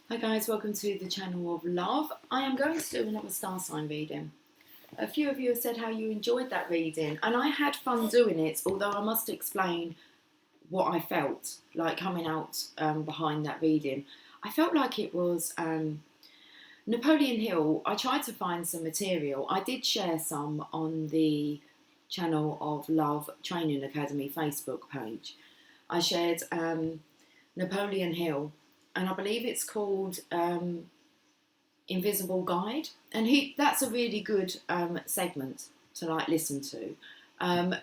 Hi guys, welcome to the channel of love. I am going to do another star sign reading. A few of you have said how you enjoyed that reading, and I had fun doing it, although I must explain what I felt like coming out behind that reading. I felt like it was Napoleon Hill. I tried to find some material. I did share some on the channel of Love Training Academy Facebook page. I shared Napoleon Hill, and I believe it's called Invisible Guide, and that's a really good segment to like listen to.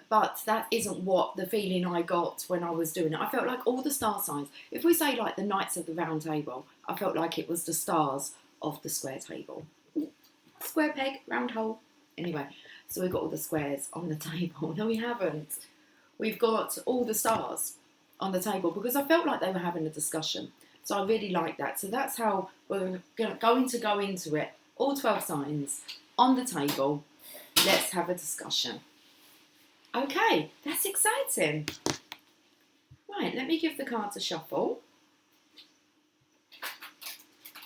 But that isn't what the feeling I got when I was doing it. I felt like all the star signs, if we say like the Knights of the Round Table, I felt like it was the stars of the square table. Square peg, round hole. Anyway, so we've got all the squares on the table. No, we haven't. We've got all the stars on the table because I felt like they were having a discussion. So I really like that. So that's how we're going to go into it. All 12 signs on the table. Let's have a discussion. Okay, that's exciting. Right, let me give the cards a shuffle.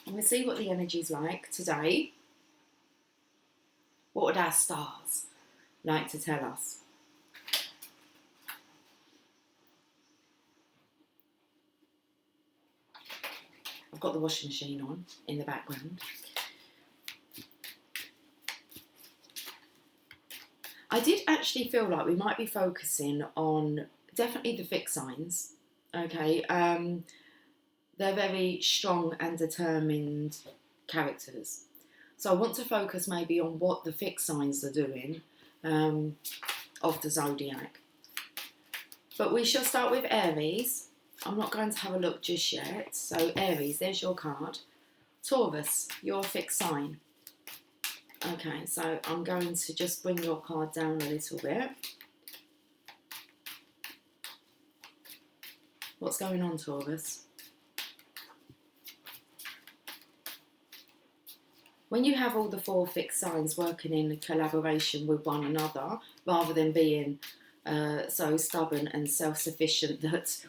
And we'll see what the energy's like today. What would our stars like to tell us? I've got the washing machine on in the background. I did actually feel like we might be focusing on definitely the fixed signs. Okay, they're very strong and determined characters. So I want to focus maybe on what the fixed signs are doing of the zodiac. But we shall start with Aries. I'm not going to have a look just yet. So Aries, there's your card. Taurus, your fixed sign. Okay, so I'm going to just bring your card down a little bit. What's going on, Taurus? When you have all the four fixed signs working in collaboration with one another, rather than being so stubborn and self-sufficient that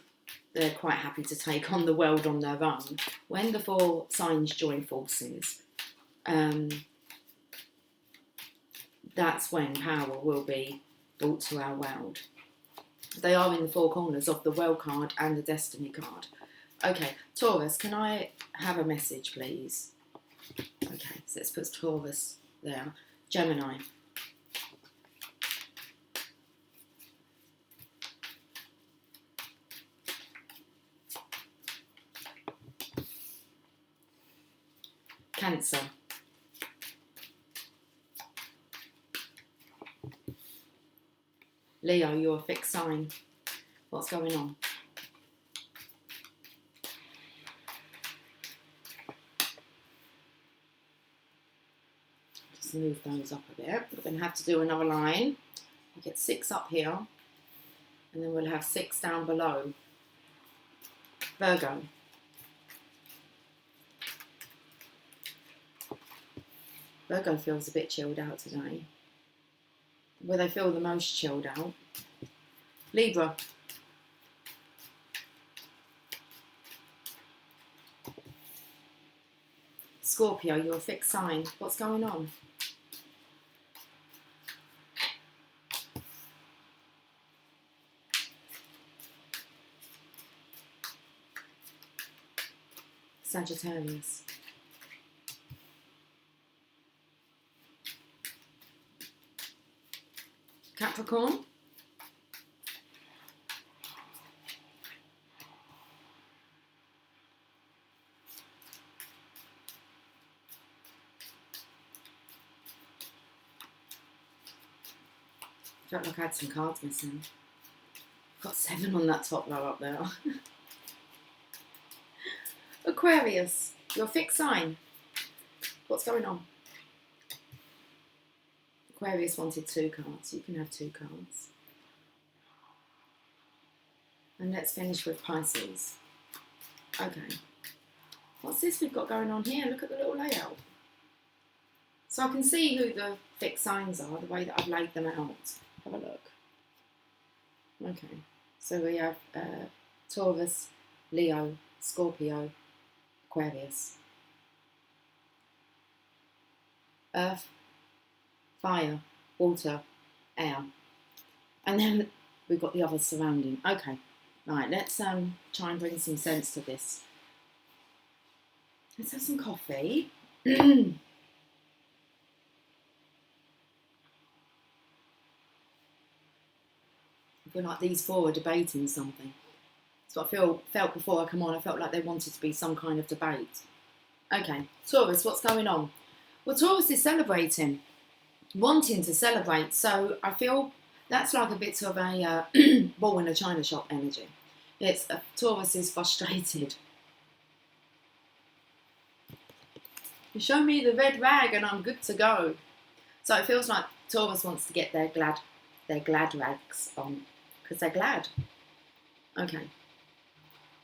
they're quite happy to take on the world on their own, when the four signs join forces, that's when power will be brought to our world. They are in the four corners of the World card and the Destiny card. Okay, Taurus, can I have a message, please? Okay, so let's put Taurus there. Gemini. Cancer. Leo, you're a fixed sign. What's going on? Just move those up a bit. We're going to have to do another line. We'll get 6 up here, and then we'll have 6 down below. Virgo. Virgo feels a bit chilled out today. Where they feel the most chilled out. Libra. Scorpio, you're a fixed sign. What's going on? Sagittarius. Capricorn. Felt like I had some cards missing. Got 7 on that top row up there. Aquarius, your fixed sign. What's going on? Aquarius wanted 2 cards. You can have 2 cards. And let's finish with Pisces. Okay. What's this we've got going on here? Look at the little layout. So I can see who the fixed signs are, the way that I've laid them out. Have a look. Okay. So we have Taurus, Leo, Scorpio, Aquarius. Earth, fire, water, air. And then we've got the others surrounding. Okay, right, let's try and bring some sense to this. Let's have some coffee. I feel like these four are debating something. So I felt before I come on, I felt like there wanted to be some kind of debate. Okay, Taurus, what's going on? Well, Taurus is celebrating, wanting to celebrate. So I feel that's like a bit of a ball in a china shop energy. It's Taurus is frustrated. You show me the red rag and I'm good to go. So it feels like Taurus wants to get their glad rags on because they're glad. Okay.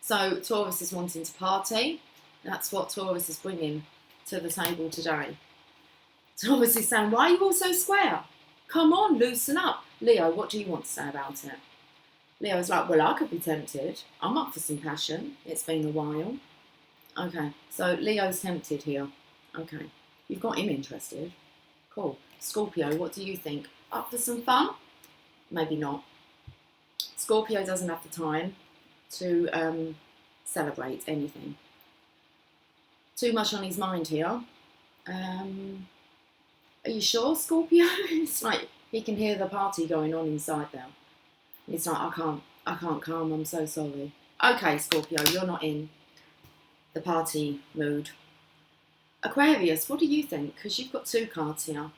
So Taurus is wanting to party. That's what Taurus is bringing to the table today. Taurus is saying, why are you all so square? Come on, loosen up. Leo, what do you want to say about it? Leo's like, well, I could be tempted. I'm up for some passion. It's been a while. Okay, so Leo's tempted here. Okay, you've got him interested. Cool. Scorpio, what do you think? Up for some fun? Maybe not. Scorpio doesn't have the time to celebrate anything. Too much on his mind here. Are you sure, Scorpio? It's like he can hear the party going on inside there. It's like, I can't come, I'm so sorry. Okay, Scorpio, you're not in the party mood. Aquarius, what do you think? Because you've got two cards here.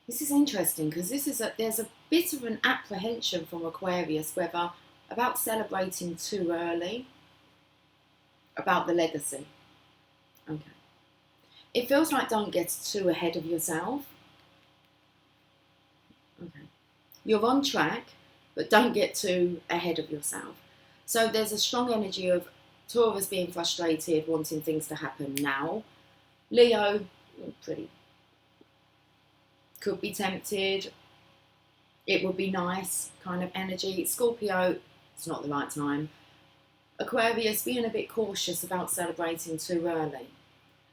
This is interesting because there's a bit of an apprehension from Aquarius whether about celebrating too early, about the legacy. Okay. It feels like don't get too ahead of yourself. Okay. You're on track, but don't get too ahead of yourself. So there's a strong energy of Taurus being frustrated, wanting things to happen now. Leo, pretty could be tempted. It would be nice kind of energy. Scorpio, it's not the right time. Aquarius, being a bit cautious about celebrating too early.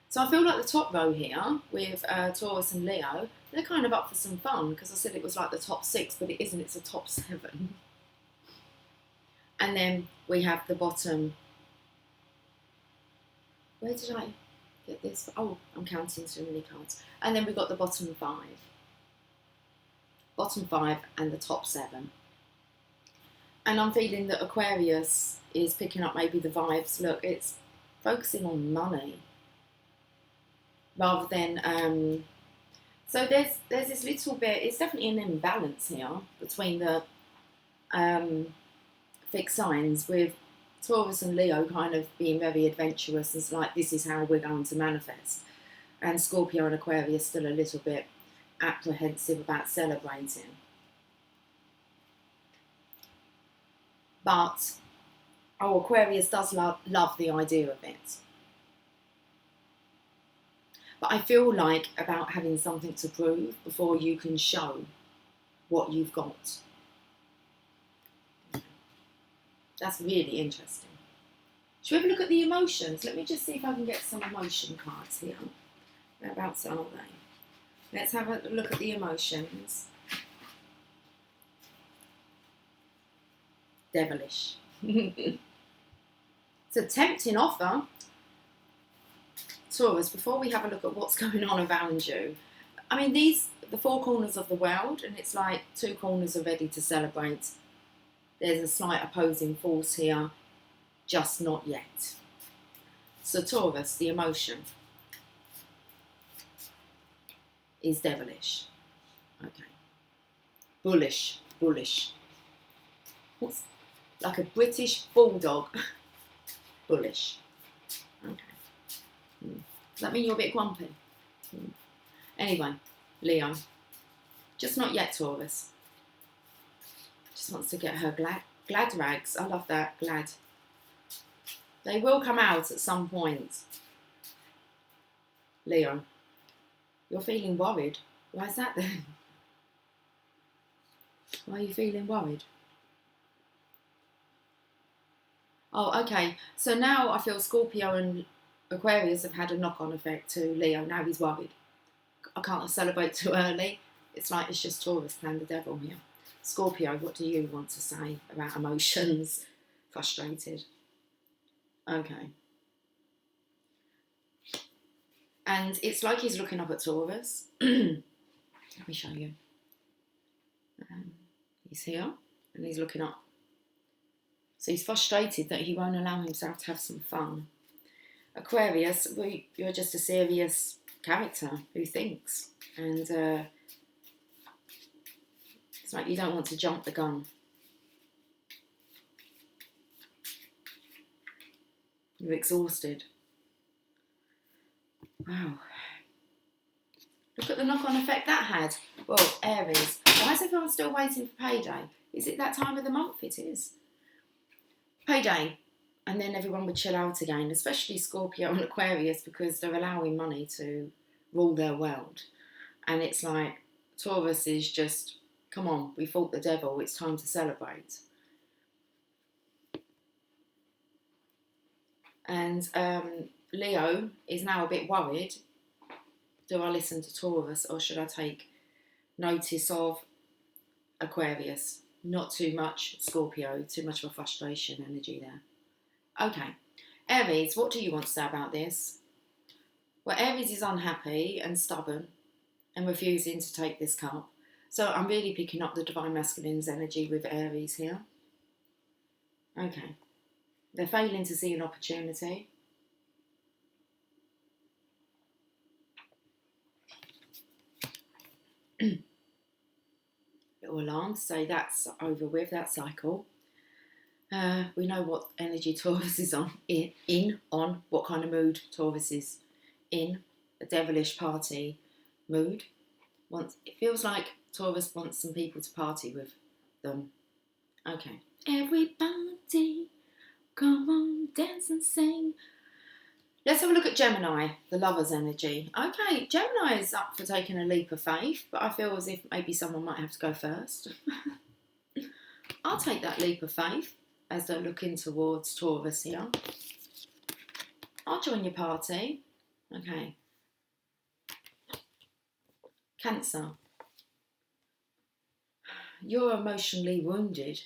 So I feel like the top row here with Taurus and Leo, they're kind of up for some fun because I said it was like the top 6, but it isn't, it's a top 7. And then we have the bottom. Where did I get this? Oh, I'm counting too many cards. And then we've got the bottom 5. Bottom 5 and the top 7. And I'm feeling that Aquarius is picking up maybe the vibes. Look, it's focusing on money rather than so there's this little bit, it's definitely an imbalance here between the fixed signs, with Taurus and Leo kind of being very adventurous and like this is how we're going to manifest, and Scorpio and Aquarius still a little bit apprehensive about celebrating. But Aquarius does love the idea of it. But I feel like about having something to prove before you can show what you've got. That's really interesting. Should we have a look at the emotions? Let me just see if I can get some emotion cards here. Whereabouts are they? Let's have a look at the emotions. Devilish. It's a tempting offer. Taurus, before we have a look at what's going on around you, I mean, the 4 corners of the world, and it's like 2 corners are ready to celebrate. There's a slight opposing force here, just not yet. So Taurus, the emotion, is devilish. Okay. Bullish. What's like a British bulldog? Bullish. Okay. Does that mean you're a bit grumpy? Anyway, Leo. Just not yet, Taurus. Just wants to get her glad rags. I love that, glad. They will come out at some point. Leo. You're feeling worried. Why is that then? Why are you feeling worried? Oh, okay. So now I feel Scorpio and Aquarius have had a knock-on effect to Leo. Now he's worried. I can't celebrate too early. It's like it's just Taurus playing the devil here. Scorpio, what do you want to say about emotions? Frustrated. Okay. And it's like he's looking up at Taurus. Let me show you. He's here and he's looking up. So he's frustrated that he won't allow himself to have some fun. Aquarius, well, you're just a serious character who thinks. And it's like you don't want to jump the gun. You're exhausted. Wow. Look at the knock-on effect that had. Well, Aries, why is everyone still waiting for payday? Is it that time of the month? It is. Payday. And then everyone would chill out again, especially Scorpio and Aquarius, because they're allowing money to rule their world. And it's like, Taurus is just, come on, we fought the devil, it's time to celebrate. And Leo is now a bit worried. Do I listen to Taurus or should I take notice of Aquarius? Not too much Scorpio, too much of a frustration energy there. Okay, Aries, what do you want to say about this? Well, Aries is unhappy and stubborn and refusing to take this cup. So I'm really picking up the Divine Masculine's energy with Aries here. Okay. They're failing to see an opportunity. Little alarm to say that's over with, that cycle. We know what energy Taurus is on, what kind of mood Taurus is in, a devilish party mood. It feels like Taurus wants some people to party with them. Okay. Everybody, come on, dance and sing. Let's have a look at Gemini, the lover's energy. Okay, Gemini is up for taking a leap of faith, but I feel as if maybe someone might have to go first. I'll take that leap of faith as they're looking towards Taurus here. I'll join your party. Okay. Cancer. You're emotionally wounded.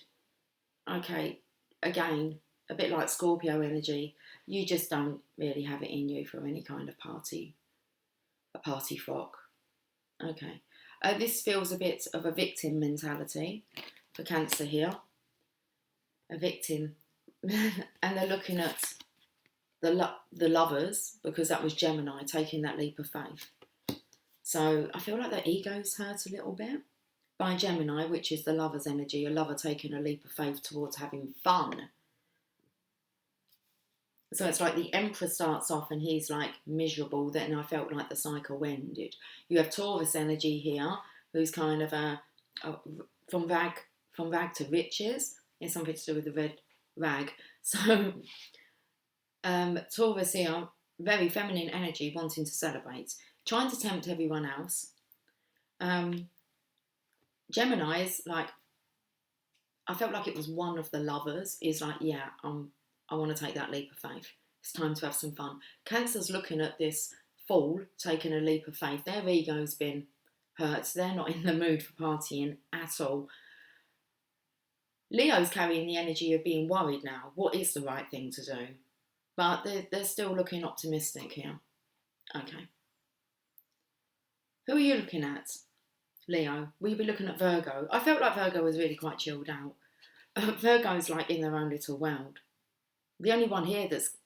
Okay, again, a bit like Scorpio energy. You just don't really have it in you for any kind of a party frock. Okay. This feels a bit of a victim mentality for Cancer here. A victim. And they're looking at the lovers, because that was Gemini taking that leap of faith. So I feel like their egos hurt a little bit by Gemini, which is the lover's energy, a lover taking a leap of faith towards having fun. So it's like the Emperor starts off and he's like miserable, then I felt like the cycle ended. You have Taurus energy here, who's kind of from rag to riches. It's something to do with the red rag. So Taurus here, very feminine energy, wanting to celebrate, trying to tempt everyone else. Gemini is like, I felt like it was one of the lovers is like, yeah, I want to take that leap of faith. It's time to have some fun. Cancer's looking at this fool taking a leap of faith. Their ego's been hurt. They're not in the mood for partying at all. Leo's carrying the energy of being worried now. What is the right thing to do? But they're still looking optimistic here. Okay. Who are you looking at? Leo. Will you be looking at Virgo? I felt like Virgo was really quite chilled out. Virgo's like in their own little world. The only one here that's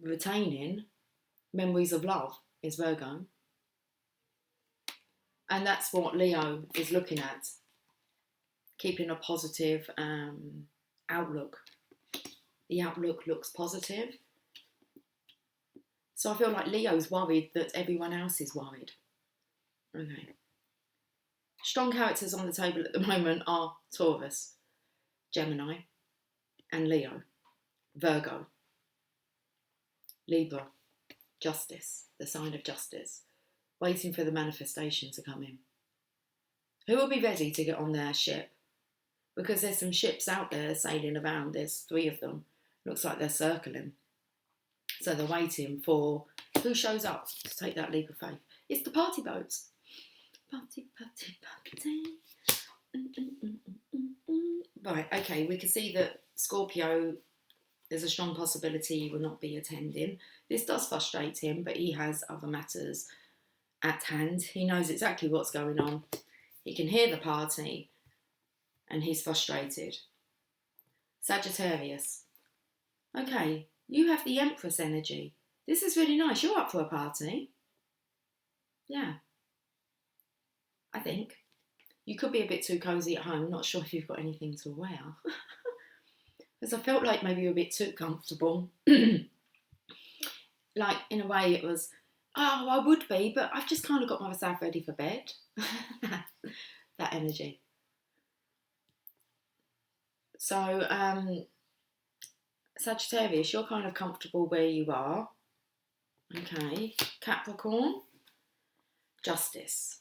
retaining memories of love is Virgo. And that's what Leo is looking at. Keeping a positive outlook. The outlook looks positive. So I feel like Leo's worried that everyone else is worried. Okay. Strong characters on the table at the moment are Taurus, Gemini, and Leo. Virgo. Libra. Justice. The sign of justice. Waiting for the manifestation to come in. Who will be ready to get on their ship? Because there's some ships out there sailing around. There's 3 of them. Looks like they're circling. So they're waiting for who shows up to take that leap of faith. It's the party boats. Party, party, party. Right, okay, we can see that Scorpio, there's a strong possibility he will not be attending. This does frustrate him, but he has other matters at hand. He knows exactly what's going on. He can hear the party, and he's frustrated. Sagittarius. Okay, you have the Empress energy. This is really nice. You're up for a party. Yeah. I think. You could be a bit too cosy at home. Not sure if you've got anything to wear. Because I felt like maybe you were a bit too comfortable. Like, in a way, it was, oh, I would be, but I've just kind of got myself ready for bed. That energy. So, Sagittarius, you're kind of comfortable where you are. Okay. Capricorn, Justice.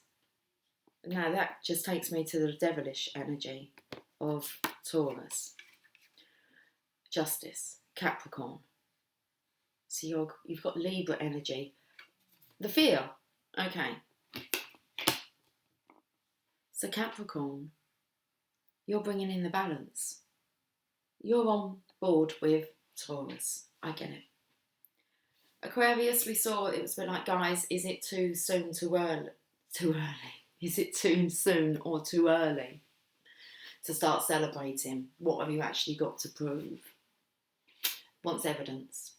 Now that just takes me to the devilish energy of Taurus. Justice, Capricorn. So you've got Libra energy. The fear. Okay. So Capricorn, you're bringing in the balance. You're on board with Taurus. I get it. Aquarius, we saw it was like, guys, is it too soon, too early? Too early. Is it too soon or too early to start celebrating? What have you actually got to prove? Wants evidence.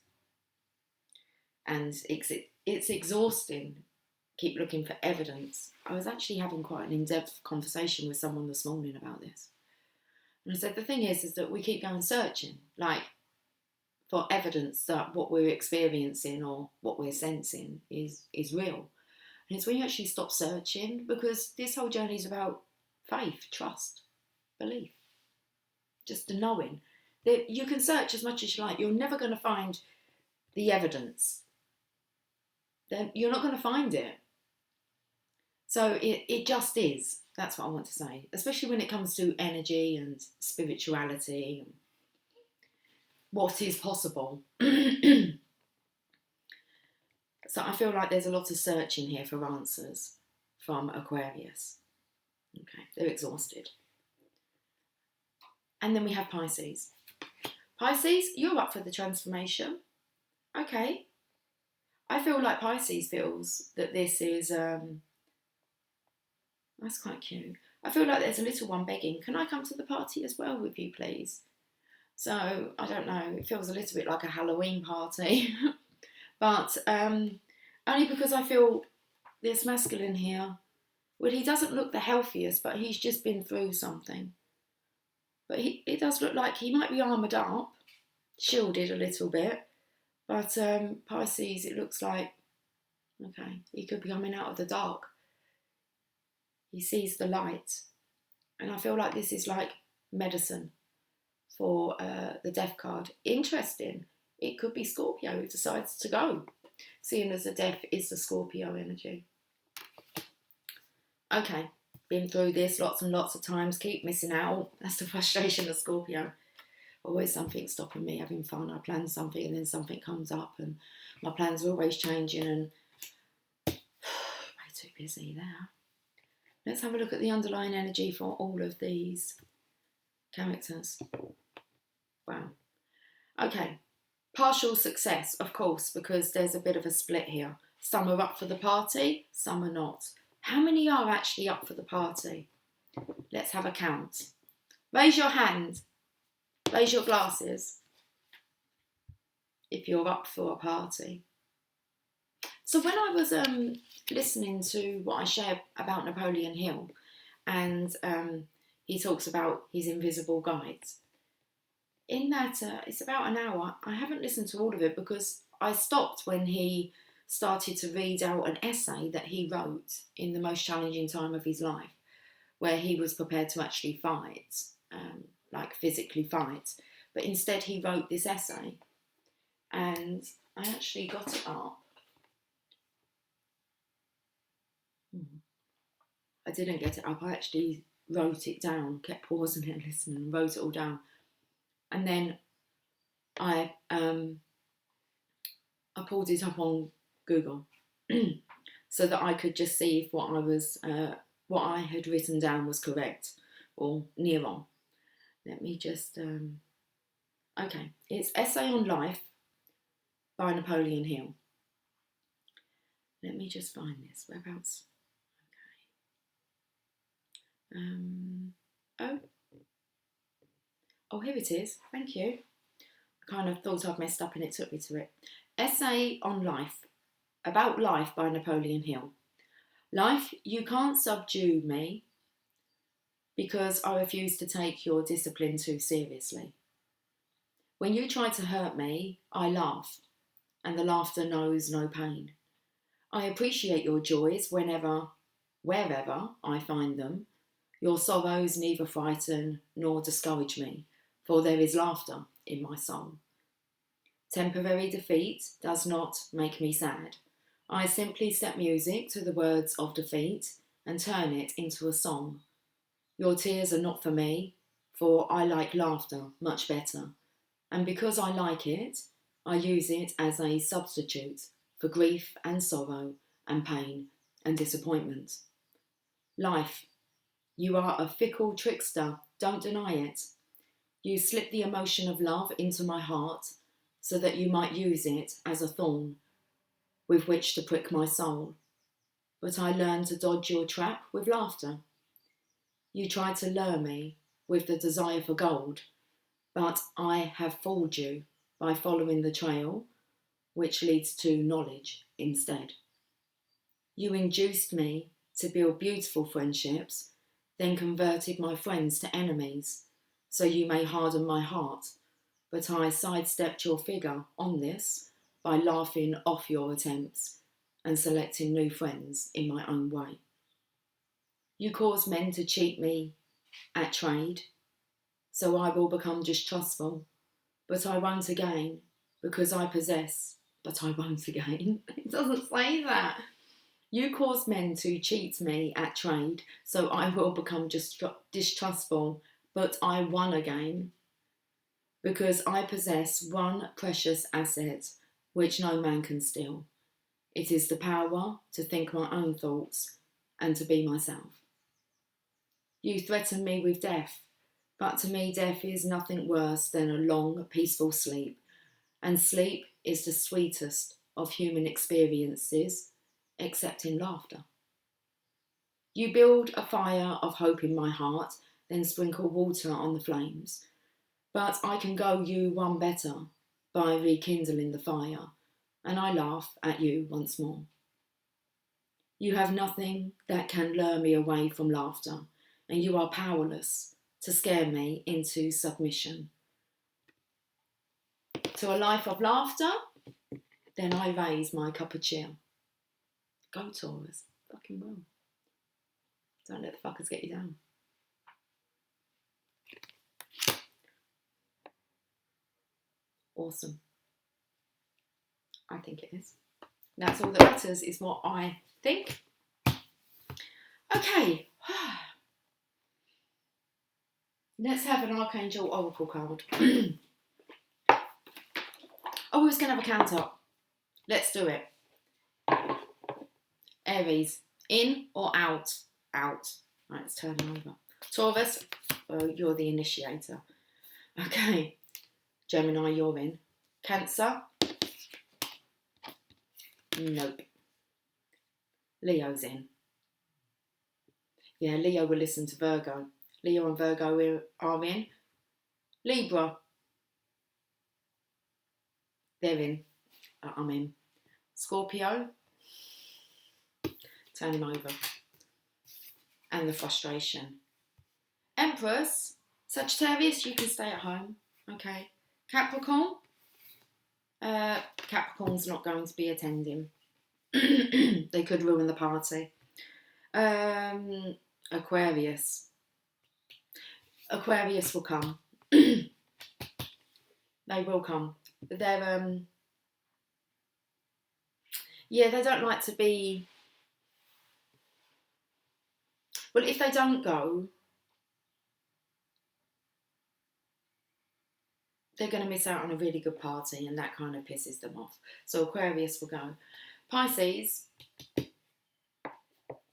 And it's exhausting. Keep looking for evidence. I was actually having quite an in-depth conversation with someone this morning about this. And I said, the thing is that we keep going searching, like, for evidence that what we're experiencing or what we're sensing is real. And it's when you actually stop searching, because this whole journey is about faith, trust, belief, just the knowing that you can search as much as you like. You're never going to find the evidence. Then you're not going to find it. So it just is. That's what I want to say, especially when it comes to energy and spirituality and what is possible. So I feel like there's a lot of searching here for answers from Aquarius. Okay, they're exhausted. And then we have Pisces. Pisces, you're up for the transformation. Okay. I feel like Pisces feels that this is, that's quite cute. I feel like there's a little one begging, can I come to the party as well with you, please? So, I don't know, it feels a little bit like a Halloween party. But only because I feel this masculine here, well, he doesn't look the healthiest, but he's just been through something. But it does look like he might be armoured up, shielded a little bit. But Pisces, it looks like, okay, he could be coming out of the dark. He sees the light. And I feel like this is like medicine for the death card. Interesting. It could be Scorpio who decides to go, seeing as the death is the Scorpio energy. Okay, been through this lots and lots of times, keep missing out. That's the frustration of Scorpio. Always something stopping me having fun. I plan something and then something comes up and my plans are always changing and way too busy there. Let's have a look at the underlying energy for all of these characters. Wow. Okay. Partial success, of course, because there's a bit of a split here. Some are up for the party, some are not. How many are actually up for the party? Let's have a count. Raise your hand. Raise your glasses if you're up for a party. So when I was listening to what I shared about Napoleon Hill, and he talks about his invisible guides, in that, it's about an hour. I haven't listened to all of it because I stopped when he started to read out an essay that he wrote in the most challenging time of his life, where he was prepared to actually fight, like physically fight. But instead he wrote this essay, and I actually got it up. I didn't get it up. I actually wrote it down, kept pausing it and listening, and wrote it all down. And then I pulled it up on Google so that I could just see if what I had written down was correct or near on. Let me just okay. It's Essay on Life by Napoleon Hill. Let me just find this. Whereabouts? Okay. Oh, here it is. Thank you. I kind of thought I'd messed up and it took me to it. Essay on Life, About Life by Napoleon Hill. Life, you can't subdue me because I refuse to take your discipline too seriously. When you try to hurt me, I laugh, and the laughter knows no pain. I appreciate your joys wherever I find them. Your sorrows neither frighten nor discourage me, for there is laughter in my soul. Temporary defeat does not make me sad. I simply set music to the words of defeat and turn it into a song. Your tears are not for me, for I like laughter much better. And because I like it, I use it as a substitute for grief and sorrow and pain and disappointment. Life, you are a fickle trickster, don't deny it. You slip the emotion of love into my heart so that you might use it as a thorn with which to prick my soul. But I learn to dodge your trap with laughter. You try to lure me with the desire for gold, but I have fooled you by following the trail which leads to knowledge instead. You induced me to build beautiful friendships, then converted my friends to enemies, so you may harden my heart, but I sidestepped your figure on this by laughing off your attempts and selecting new friends in my own way. You cause men to cheat me at trade, so I will become distrustful, but I won't again, because I possess, but I won't again. It doesn't say that. You cause men to cheat me at trade, so I will become distrustful, but I won again, because I possess one precious asset which no man can steal. It is the power to think my own thoughts and to be myself. You threaten me with death, but to me death is nothing worse than a long, peaceful sleep, and sleep is the sweetest of human experiences, except in laughter. You build a fire of hope in my heart, then sprinkle water on the flames. But I can go you one better by rekindling the fire, and I laugh at you once more. You have nothing that can lure me away from laughter, and you are powerless to scare me into submission. To a life of laughter, then I raise my cup of cheer. Go Taurus, fucking well. Don't let the fuckers get you down. Awesome. I think it is. That's all that matters, is what I think. Okay. Let's have an Archangel Oracle card. Oh, we was going to have a count up. Let's do it. Aries, in or out? Out. Right, let's turn it over. Taurus, you're the initiator. Okay. Gemini, you're in. Cancer? Nope. Leo's in. Yeah, Leo will listen to Virgo. Leo and Virgo are in. Libra. They're in. I'm in. Scorpio. Turn him over. And the frustration. Empress. Sagittarius, you can stay at home. Okay. Capricorn. Capricorn's not going to be attending. They could ruin the party. Aquarius. Aquarius will come. They will come. They're yeah, they don't like to be. Well, if they don't go, they're going to miss out on a really good party, and that kind of pisses them off. So Aquarius will go. Pisces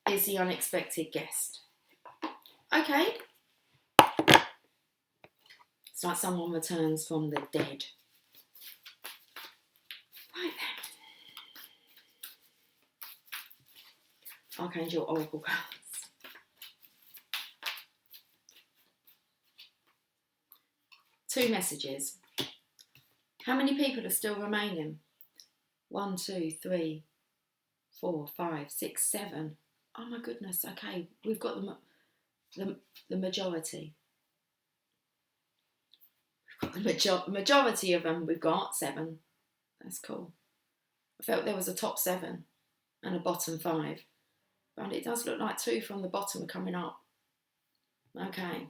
is the unexpected guest. Okay. It's like someone returns from the dead. Right then. Archangel Oracle cards. Two messages. How many people are still remaining? 1, 2, 3, 4, 5, 6, 7. Oh my goodness. Okay, we've got the majority. We've got the majority of them. We've got 7. That's cool. I felt there was a top 7 and a bottom 5. But it does look like 2 from the bottom are coming up. Okay.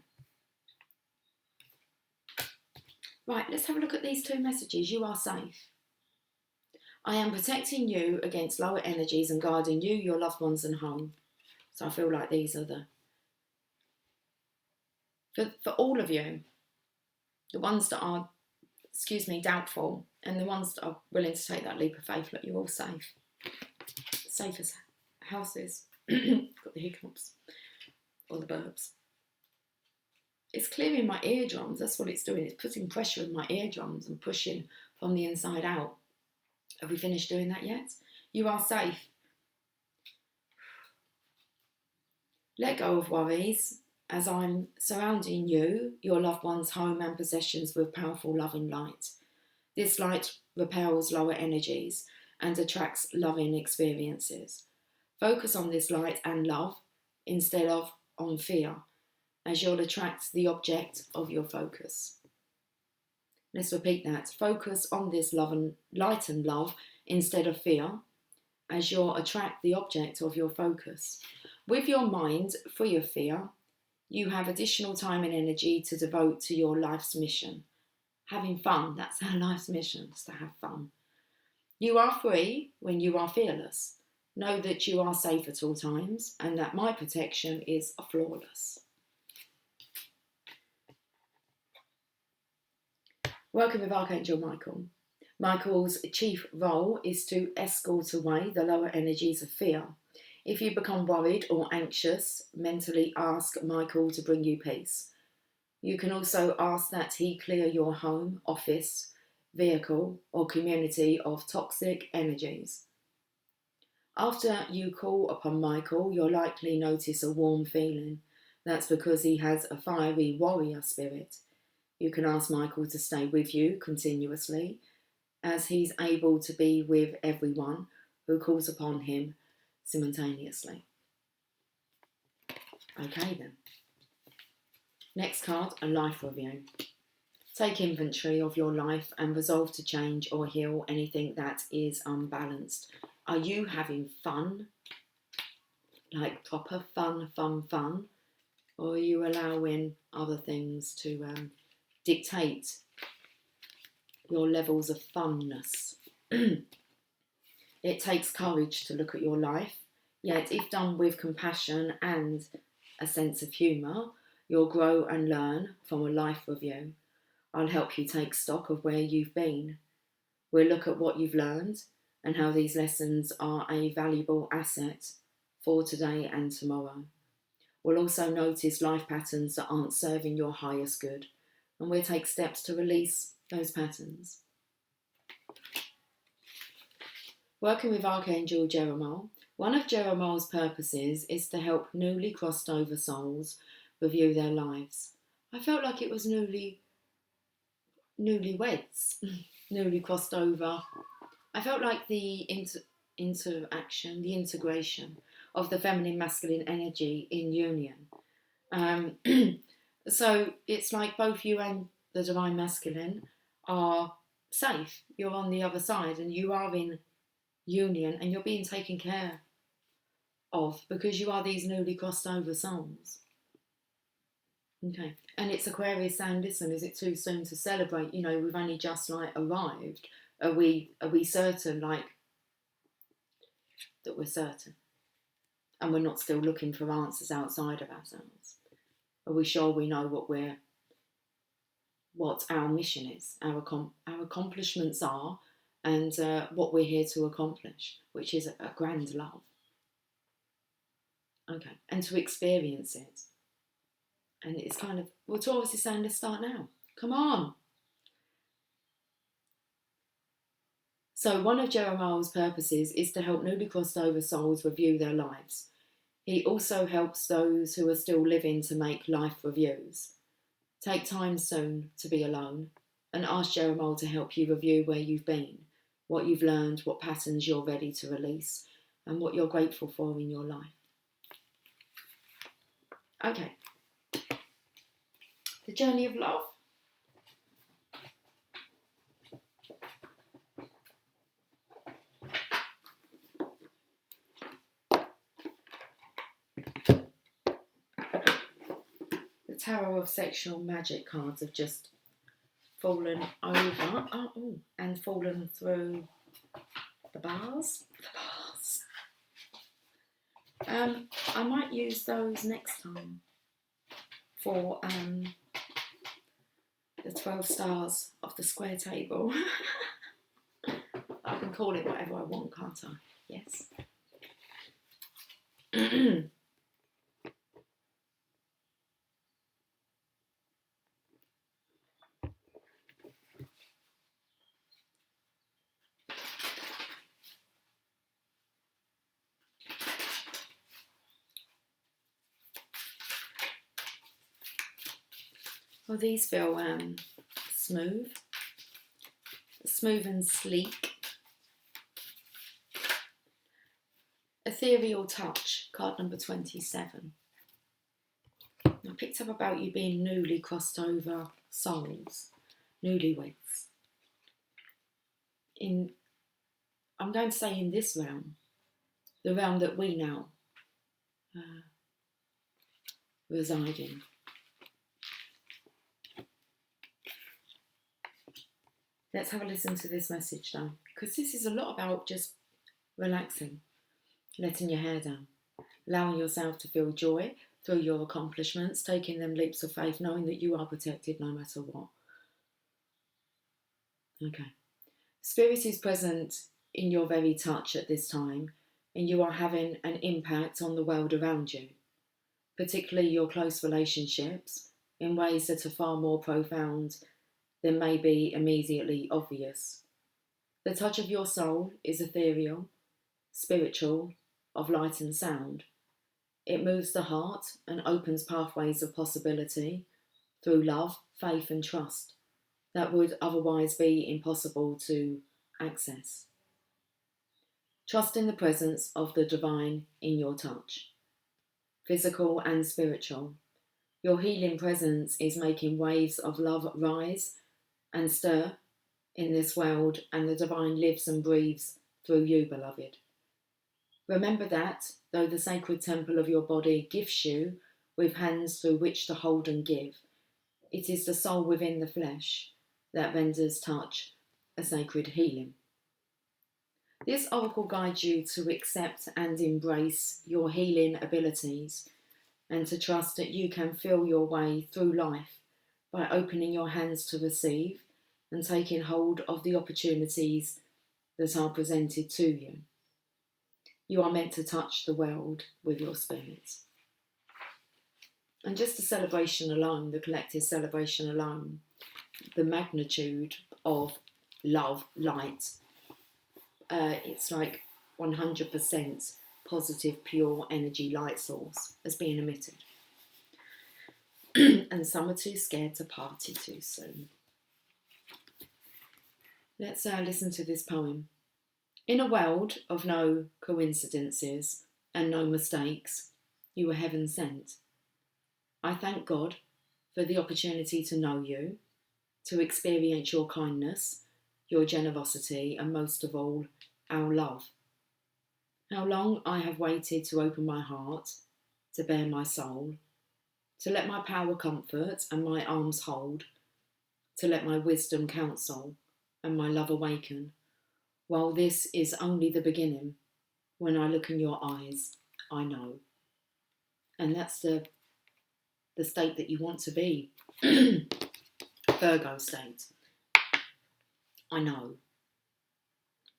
Right, let's have a look at these 2 messages. You are safe. I am protecting you against lower energies and guarding you, your loved ones and home. So I feel like these are for all of you, the ones that are, doubtful, and the ones that are willing to take that leap of faith. Look, you're all safe. Safe as houses. Got the hiccups. Or the burps. It's clearing my eardrums. That's what it's doing. It's putting pressure in my eardrums and pushing from the inside out. Have we finished doing that yet? You are safe. Let go of worries as I'm surrounding you, your loved ones, home and possessions with powerful loving light. This light repels lower energies and attracts loving experiences. Focus on this light and love instead of on fear, as you'll attract the object of your focus. Let's repeat that. Focus on this light and love instead of fear, as you'll attract the object of your focus. With your mind free of fear, you have additional time and energy to devote to your life's mission. Having fun, that's our life's mission, is to have fun. You are free when you are fearless. Know that you are safe at all times and that my protection is flawless. Working with Archangel Michael. Michael's chief role is to escort away the lower energies of fear. If you become worried or anxious, mentally ask Michael to bring you peace. You can also ask that he clear your home, office, vehicle, or community of toxic energies. After you call upon Michael, you'll likely notice a warm feeling. That's because he has a fiery warrior spirit. You can ask Michael to stay with you continuously, as he's able to be with everyone who calls upon him simultaneously. Okay then. Next card, a life review. Take inventory of your life and resolve to change or heal anything that is unbalanced. Are you having fun? Like proper fun? Or are you allowing other things to dictate your levels of funness? It takes courage to look at your life, yet if done with compassion and a sense of humour, you'll grow and learn from a life review. I'll help you take stock of where you've been. We'll look at what you've learned and how these lessons are a valuable asset for today and tomorrow. We'll also notice life patterns that aren't serving your highest good, and we'll take steps to release those patterns. Working with Archangel Jeremiah, one of Jeremiah's purposes is to help newly crossed over souls review their lives. I felt like it was newlyweds, newly crossed over. I felt like the interaction, the integration of the feminine masculine energy in union. So it's like both you and the divine masculine are safe. You're on the other side and you are in union and you're being taken care of because you are these newly crossed over souls. Okay, and it's Aquarius saying, listen, is it too soon to celebrate? You know, we've only just arrived. Are we certain that we're certain? And we're not still looking for answers outside of ourselves? Are we sure we know what we're what our mission is, our accomplishments are, and what we're here to accomplish, which is a grand love. Okay, and to experience it. And it's kind of, well, Taurus is saying, let's start now. Come on. So one of Jeremiah's purposes is to help newly crossed over souls review their lives. He also helps those who are still living to make life reviews. Take time soon to be alone and ask Jeremiah to help you review where you've been, what you've learned, what patterns you're ready to release, and what you're grateful for in your life. Okay. The journey of love. The Tower of Sexual Magic cards have just fallen over and fallen through the bars. I might use those next time for the 12 stars of the square table. I can call it whatever I want, can't I? Yes. Well, these feel smooth and sleek. Ethereal Touch, card number 27. I picked up about you being newly crossed over souls, newlyweds. I'm going to say in this realm, the realm that we now reside in. Let's have a listen to this message though, because this is a lot about just relaxing, letting your hair down, allowing yourself to feel joy through your accomplishments, taking them leaps of faith, knowing that you are protected no matter what. Okay. Spirit is present in your very touch at this time, and you are having an impact on the world around you, particularly your close relationships, in ways that are far more profound than may be immediately obvious. The touch of your soul is ethereal, spiritual, of light and sound. It moves the heart and opens pathways of possibility through love, faith and trust that would otherwise be impossible to access. Trust in the presence of the divine in your touch, physical and spiritual. Your healing presence is making waves of love rise and stir in this world, and the divine lives and breathes through you, beloved. Remember that, though the sacred temple of your body gifts you with hands through which to hold and give, it is the soul within the flesh that renders touch a sacred healing. This oracle guides you to accept and embrace your healing abilities and to trust that you can feel your way through life by opening your hands to receive and taking hold of the opportunities that are presented to you. You are meant to touch the world with your spirit. And just the celebration alone, the collective celebration alone, the magnitude of love, light, it's like 100% positive, pure energy light source is being emitted. And some are too scared to party too soon. Let's listen to this poem. In a world of no coincidences and no mistakes, you were heaven sent. I thank God for the opportunity to know you, to experience your kindness, your generosity, and most of all, our love. How long I have waited to open my heart, to bare my soul, to let my power comfort and my arms hold, to let my wisdom counsel and my love awaken, while this is only the beginning. When I look in your eyes, I know. And that's the state that you want to be. Virgo state. I know.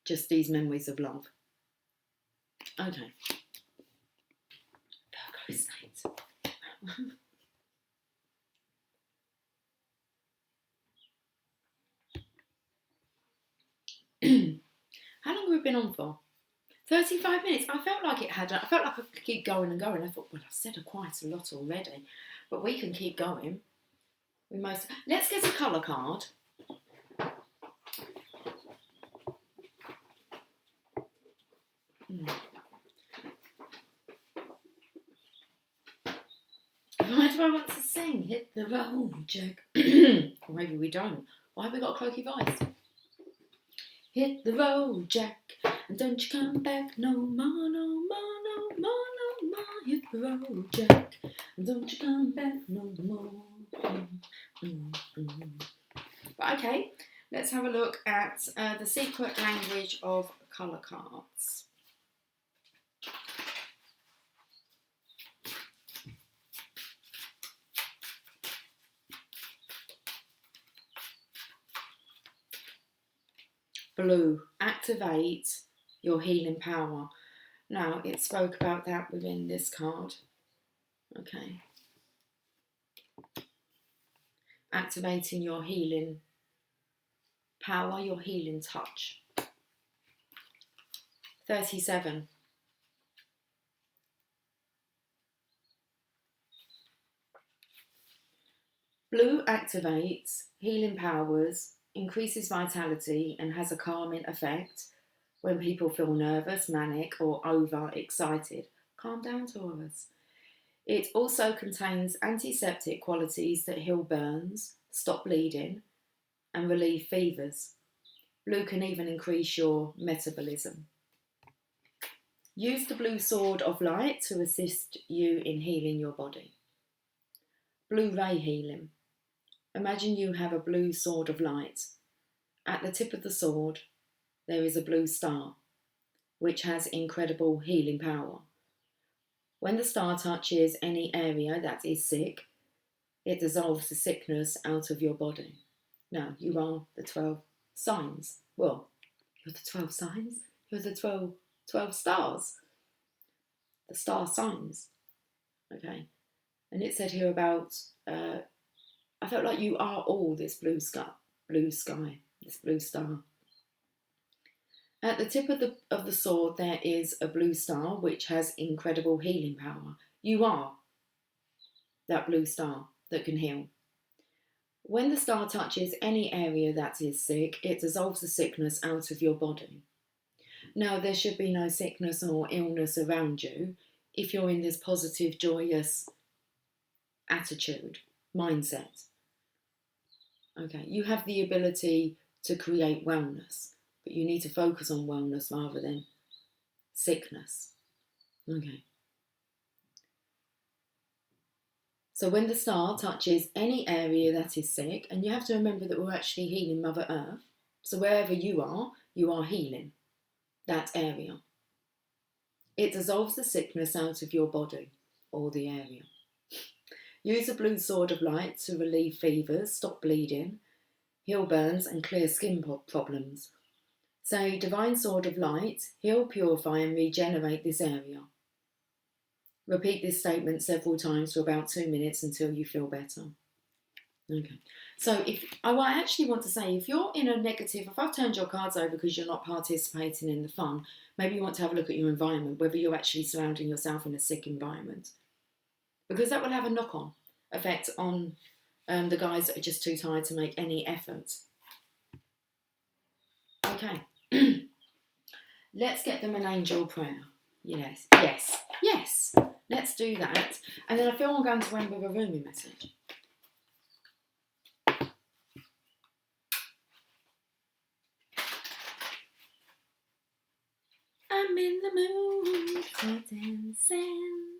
Just these memories of love. Okay. Virgo state. How long have we been on for? 35 minutes. I felt like it had. I felt like I could keep going and going. I thought, well, I've said quite a lot already, but we can keep going. Let's get a colour card. Why do I want to sing? Hit the road, Jack. Or maybe we don't. Why have we got a croaky voice? Hit the road, Jack, and don't you come back no more, no more, no more, no more. Hit the road, Jack, and don't you come back no more. But okay, let's have a look at the secret language of colour cards. Blue, activate your healing power. Now, it spoke about that within this card. Okay. Activating your healing power, your healing touch. 37. Blue activates healing powers, increases vitality, and has a calming effect when people feel nervous, manic, or over-excited. Calm down, Taurus. It also contains antiseptic qualities that heal burns, stop bleeding, and relieve fevers. Blue can even increase your metabolism. Use the blue sword of light to assist you in healing your body. Blue ray healing. Imagine you have a blue sword of light. At the tip of the sword, there is a blue star, which has incredible healing power. When the star touches any area that is sick, it dissolves the sickness out of your body. Now, you are the 12 signs. Well, you're the 12 signs. You're the 12 stars. The star signs. Okay. And it said here about, I felt like you are all this blue sky, this blue star. At the tip of the sword, there is a blue star, which has incredible healing power. You are that blue star that can heal. When the star touches any area that is sick, it dissolves the sickness out of your body. Now, there should be no sickness or illness around you if you're in this positive, joyous attitude, mindset. Okay, you have the ability to create wellness, but you need to focus on wellness rather than sickness. Okay. So when the star touches any area that is sick, and you have to remember that we're actually healing Mother Earth, so wherever you are healing that area. It dissolves the sickness out of your body or the area. Use a blue sword of light to relieve fevers, stop bleeding, heal burns, and clear skin problems. Say, Divine Sword of Light, heal, purify, and regenerate this area. Repeat this statement several times for about 2 minutes until you feel better. Okay. So I actually want to say, if you're in a negative, if I've turned your cards over because you're not participating in the fun, maybe you want to have a look at your environment, whether you're actually surrounding yourself in a sick environment. Because that will have a knock-on effect on the guys that are just too tired to make any effort. Okay. Let's get them an angel prayer. Yes. Let's do that. And then I feel I'm going to end with a Rumi message. I'm in the mood for dancing,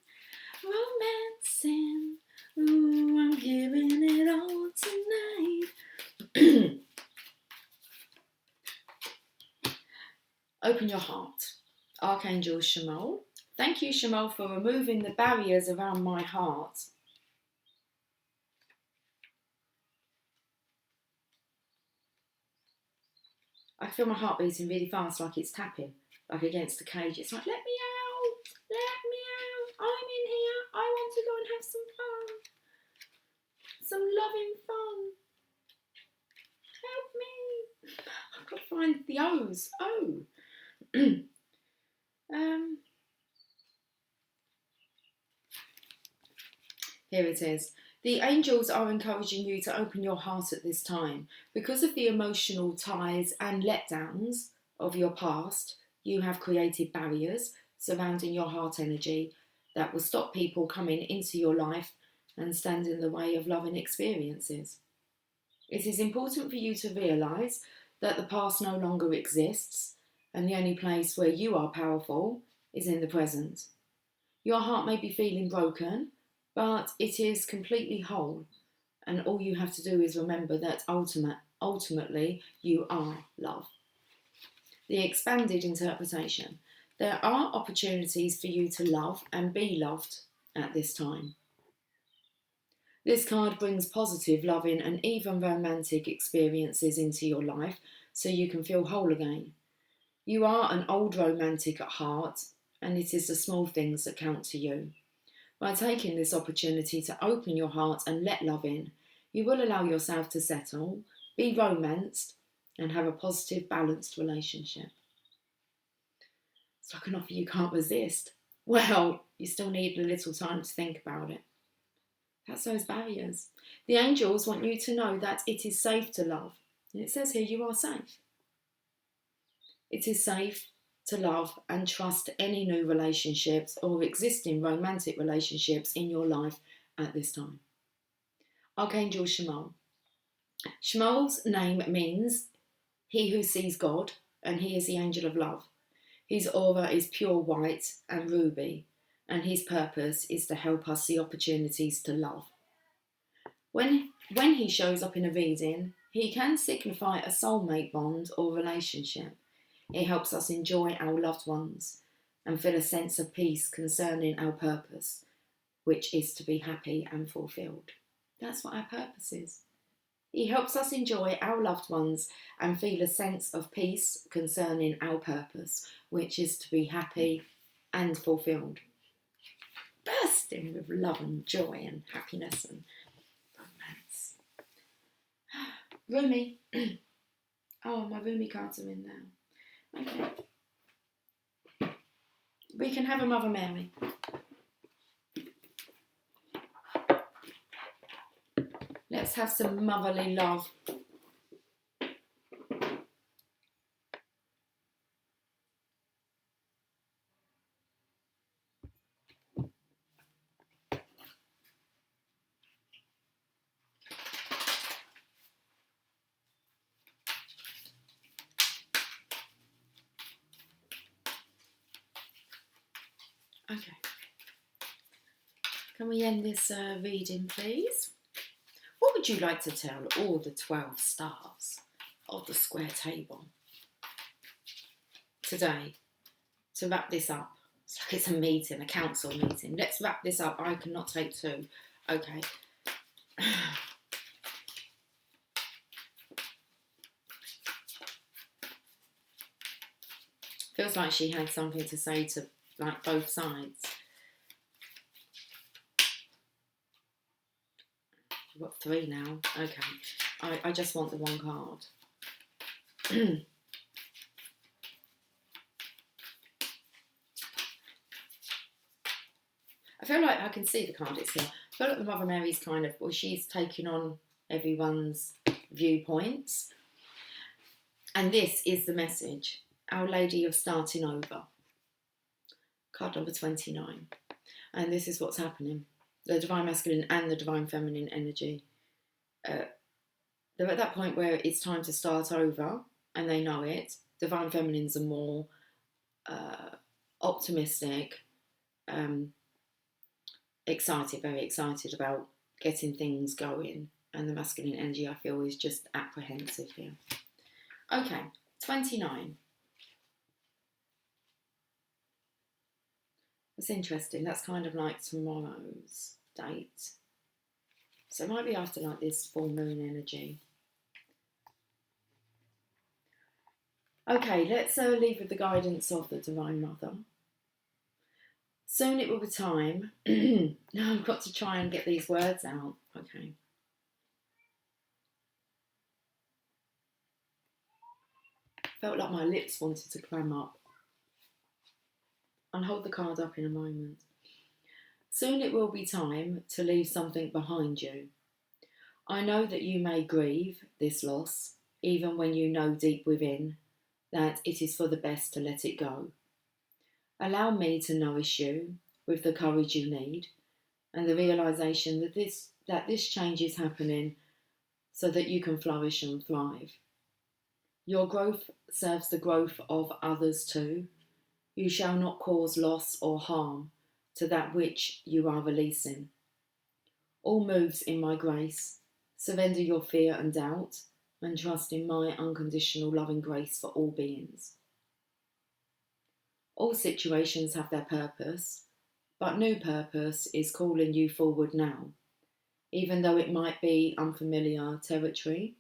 romancing. Ooh, I'm giving it all tonight. Open your heart. Archangel Shamal. Thank you, Shamal, for removing the barriers around my heart. I feel my heart beating really fast, like it's tapping, like against the cage. It's like, let me out, let me out. I'm in here. I want to go and have some fun, some loving fun. Help me. I've got to find the O's. Oh. Here it is. The angels are encouraging you to open your heart at this time. Because of the emotional ties and letdowns of your past, you have created barriers surrounding your heart energy that will stop people coming into your life and stand in the way of loving experiences. It is important for you to realise that the past no longer exists, and the only place where you are powerful is in the present. Your heart may be feeling broken, but it is completely whole, and all you have to do is remember that ultimately you are love. The expanded interpretation. There are opportunities for you to love and be loved at this time. This card brings positive, loving, and even romantic experiences into your life so you can feel whole again. You are an old romantic at heart, and it is the small things that count to you. By taking this opportunity to open your heart and let love in, you will allow yourself to settle, be romanced, and have a positive, balanced relationship. It's like an offer you can't resist. Well, you still need a little time to think about it. That's those barriers. The angels want you to know that it is safe to love. And it says here you are safe. It is safe to love and trust any new relationships or existing romantic relationships in your life at this time. Archangel Chamuel. Chamuel's name means he who sees God, and he is the angel of love. His aura is pure white and ruby, and his purpose is to help us see opportunities to love. When he shows up in a reading, he can signify a soulmate bond or relationship. It helps us enjoy our loved ones and feel a sense of peace concerning our purpose, which is to be happy and fulfilled. That's what our purpose is. He helps us enjoy our loved ones and feel a sense of peace concerning our purpose, which is to be happy and fulfilled. Bursting with love and joy and happiness and romance. Rumi. Oh, my Rumi cards are in now. Okay. We can have a Mother Mary. Let's have some motherly love. Okay. Can we end this reading, please? What would you like to tell all the 12 stars of the square table today to wrap this up? It's like it's a meeting, a council meeting. Let's wrap this up. I cannot take two. Okay. Feels like she had something to say to like both sides. We've got 3 now. Okay. I just want the one card. I feel like I can see the card it's here. I feel like the Mother Mary's kind of, well, she's taking on everyone's viewpoints. And this is the message. Our Lady of Starting Over. Card number 29. And this is what's happening. The Divine Masculine and the Divine Feminine energy. They're at that point where it's time to start over, and they know it. Divine Feminines are more optimistic, excited, very excited about getting things going. And the masculine energy, I feel, is just apprehensive here. Okay, 29. That's interesting. That's kind of like tomorrow's date. So it might be after like this full moon energy. Okay, let's leave with the guidance of the Divine Mother. Soon it will be time. Now I've got to try and get these words out. Okay. Felt like my lips wanted to clam up. I'll hold the card up in a moment. Soon it will be time to leave something behind you. I know that you may grieve this loss, even when you know deep within that it is for the best to let it go. Allow me to nourish you with the courage you need and the realization that this change is happening so that you can flourish and thrive. Your growth serves the growth of others too. You shall not cause loss or harm to that which you are releasing. All moves in my grace. Surrender your fear and doubt and trust in my unconditional loving grace for all beings. All situations have their purpose, but new purpose is calling you forward now, even though it might be unfamiliar territory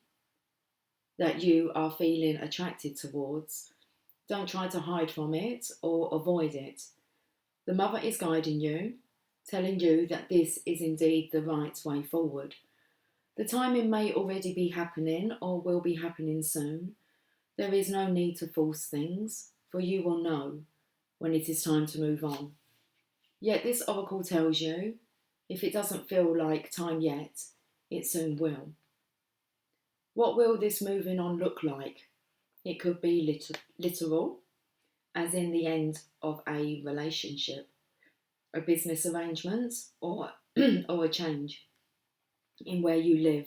that you are feeling attracted towards. Don't try to hide from it or avoid it. The Mother is guiding you, telling you that this is indeed the right way forward. The timing may already be happening or will be happening soon. There is no need to force things, for you will know when it is time to move on. Yet this oracle tells you, if it doesn't feel like time yet, it soon will. What will this moving on look like? It could be literal, as in the end of a relationship, a business arrangement, or, or a change in where you live.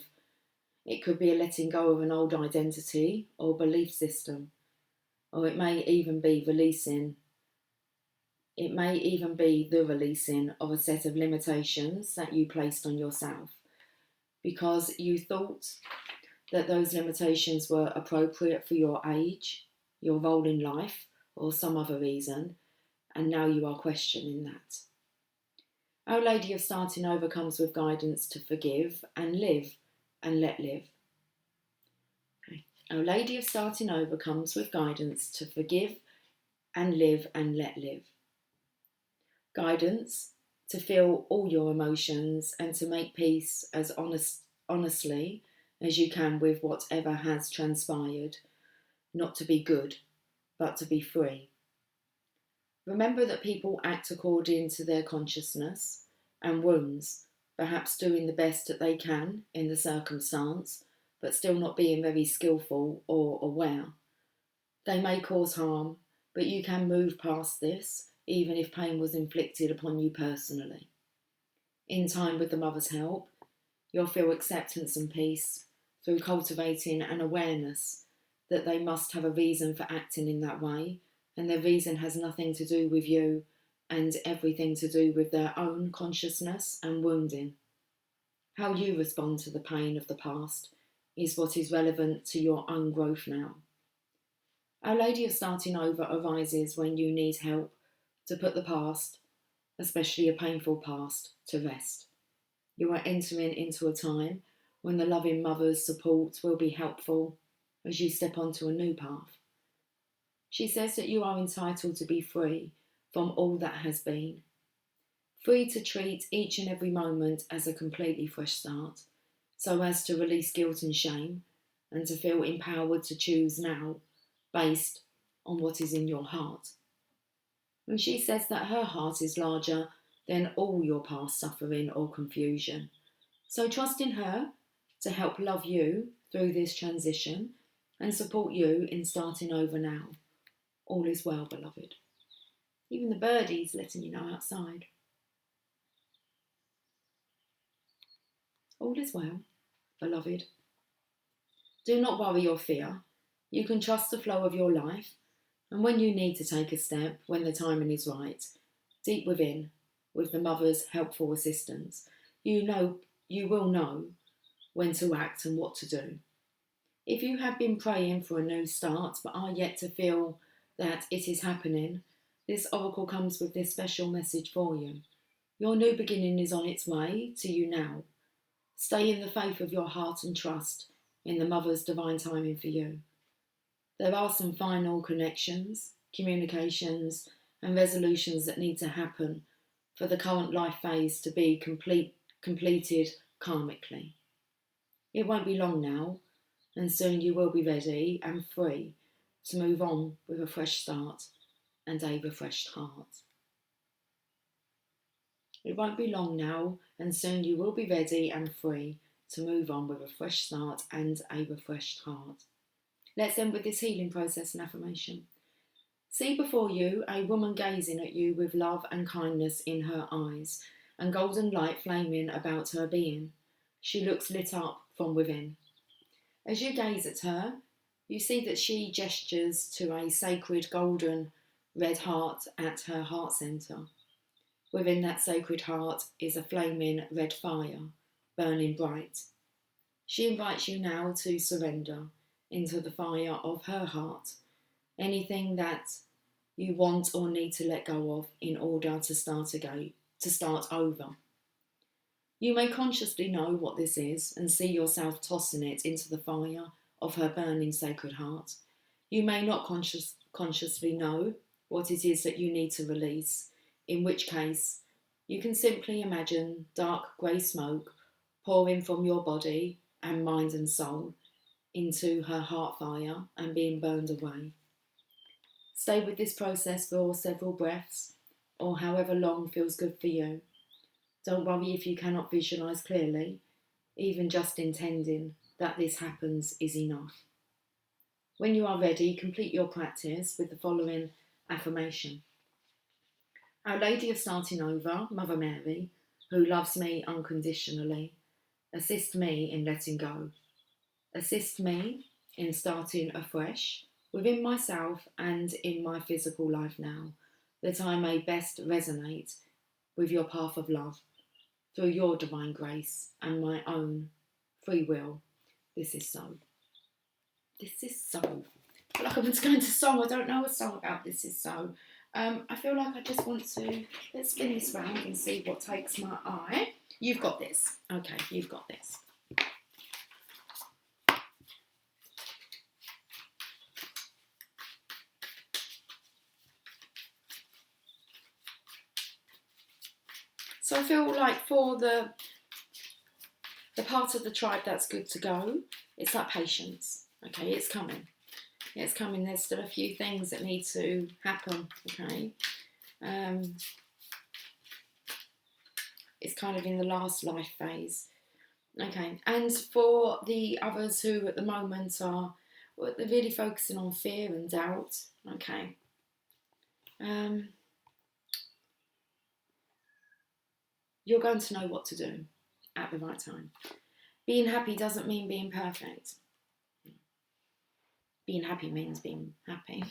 It could be a letting go of an old identity or belief system, or it may even be the releasing of a set of limitations that you placed on yourself because you thought that those limitations were appropriate for your age, your role in life, or some other reason, and now you are questioning that. Our Lady of Starting Over comes with guidance to forgive and live and let live. Okay. Our Lady of Starting Over comes with guidance to forgive and live and let live. Guidance to feel all your emotions and to make peace as honestly as you can with whatever has transpired, not to be good, but to be free. Remember that people act according to their consciousness and wounds, perhaps doing the best that they can in the circumstance, but still not being very skillful or aware. They may cause harm, but you can move past this, even if pain was inflicted upon you personally. In time, with the Mother's help, you'll feel acceptance and peace through cultivating an awareness that they must have a reason for acting in that way, and their reason has nothing to do with you and everything to do with their own consciousness and wounding. How you respond to the pain of the past is what is relevant to your own growth now. Our Lady of Starting Over arises when you need help to put the past, especially a painful past, to rest. You are entering into a time when the loving Mother's support will be helpful as you step onto a new path. She says that you are entitled to be free from all that has been, free to treat each and every moment as a completely fresh start, so as to release guilt and shame and to feel empowered to choose now based on what is in your heart. And she says that her heart is larger than all your past suffering or confusion. So trust in her to help love you through this transition and support you in starting over now. All is well, beloved. Even the birdies letting you know outside. All is well, beloved. Do not worry or fear. You can trust the flow of your life, and when you need to take a step, when the timing is right, deep within, with the Mother's helpful assistance, you will know when to act and what to do. If you have been praying for a new start but are yet to feel that it is happening, this oracle comes with this special message for you. Your new beginning is on its way to you now. Stay in the faith of your heart and trust in the Mother's divine timing for you. There are some final connections, communications, and resolutions that need to happen for the current life phase to be completed karmically. It won't be long now, and soon you will be ready and free to move on with a fresh start and a refreshed heart. It won't be long now, and soon you will be ready and free to move on with a fresh start and a refreshed heart. Let's end with this healing process and affirmation. See before you a woman gazing at you with love and kindness in her eyes, and golden light flaming about her being. She looks lit up from within. As you gaze at her, you see that she gestures to a sacred golden red heart at her heart centre. Within that sacred heart is a flaming red fire, burning bright. She invites you now to surrender into the fire of her heart anything that you want or need to let go of in order to start again, to start over. You may consciously know what this is and see yourself tossing it into the fire of her burning sacred heart. You may not consciously know what it is that you need to release, in which case you can simply imagine dark grey smoke pouring from your body and mind and soul into her heart fire and being burned away. Stay with this process for several breaths or however long feels good for you. Don't worry if you cannot visualise clearly, even just intending that this happens is enough. When you are ready, complete your practice with the following affirmation. Our Lady of Starting Over, Mother Mary, who loves me unconditionally, assist me in letting go. Assist me in starting afresh within myself and in my physical life now, that I may best resonate with your path of love through your divine grace and my own free will. This is so. This is so. I feel like I'm just going to song. I don't know a song about this is so. I feel like I just want to, let's spin this round and see what takes my eye. You've got this. Okay, you've got this. So I feel like for the part of the tribe that's good to go, it's that patience. Okay, it's coming. It's coming. There's still a few things that need to happen. Okay. It's kind of in the last life phase. Okay. And for the others who at the moment are, well, they're really focusing on fear and doubt. Okay. You're going to know what to do at the right time. Being happy doesn't mean being perfect. Being happy means being happy.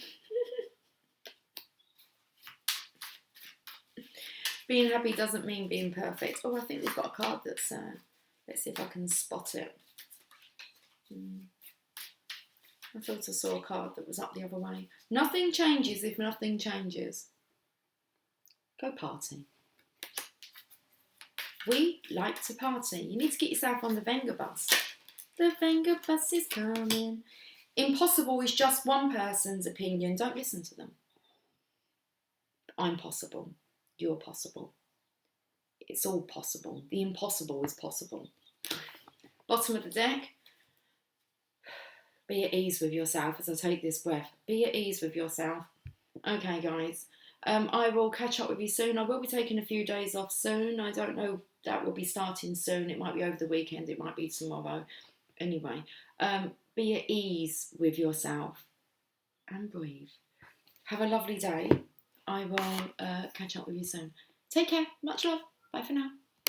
Being happy doesn't mean being perfect. Oh, I think we've got a card that's, let's see if I can spot it. I thought I saw a card that was up the other way. Nothing changes if nothing changes. Go party. We like to party. You need to get yourself on the Venga bus. The Venga bus is coming. Impossible is just one person's opinion. Don't listen to them. I'm possible. You're possible. It's all possible. The impossible is possible. Bottom of the deck. Be at ease with yourself as I take this breath. Be at ease with yourself. Okay, guys. I will catch up with you soon. I will be taking a few days off soon. I don't know. That will be starting soon. It might be over the weekend. It might be tomorrow. Anyway, be at ease with yourself and breathe. Have a lovely day. I will catch up with you soon. Take care. Much love. Bye for now.